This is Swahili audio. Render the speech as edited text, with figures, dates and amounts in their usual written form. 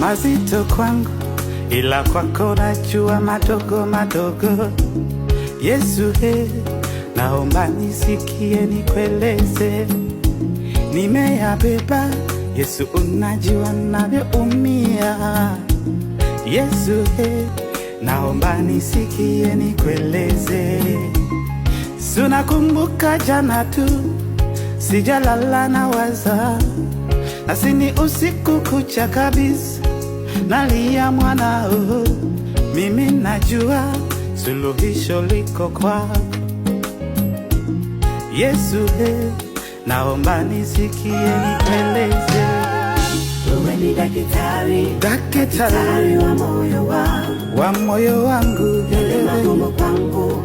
mazito kwangu, ila kwako najua madogo madogo. Yesu naomba nisikie nikueleze, nimeyabeba. Yesu unajua navyoumia. Yesu naomba nisikie nikueleze. Sunakumbuka jana tu, sijalala na waza, nasini usiku kucha kabisa, nalia mwanao. Mimi najua suluhisho liko kwako. Yesu naomba nisikie nikueleze. Wewe ni daktari wa moyo wangu, wa moyo wangu. Yale magumu kwangu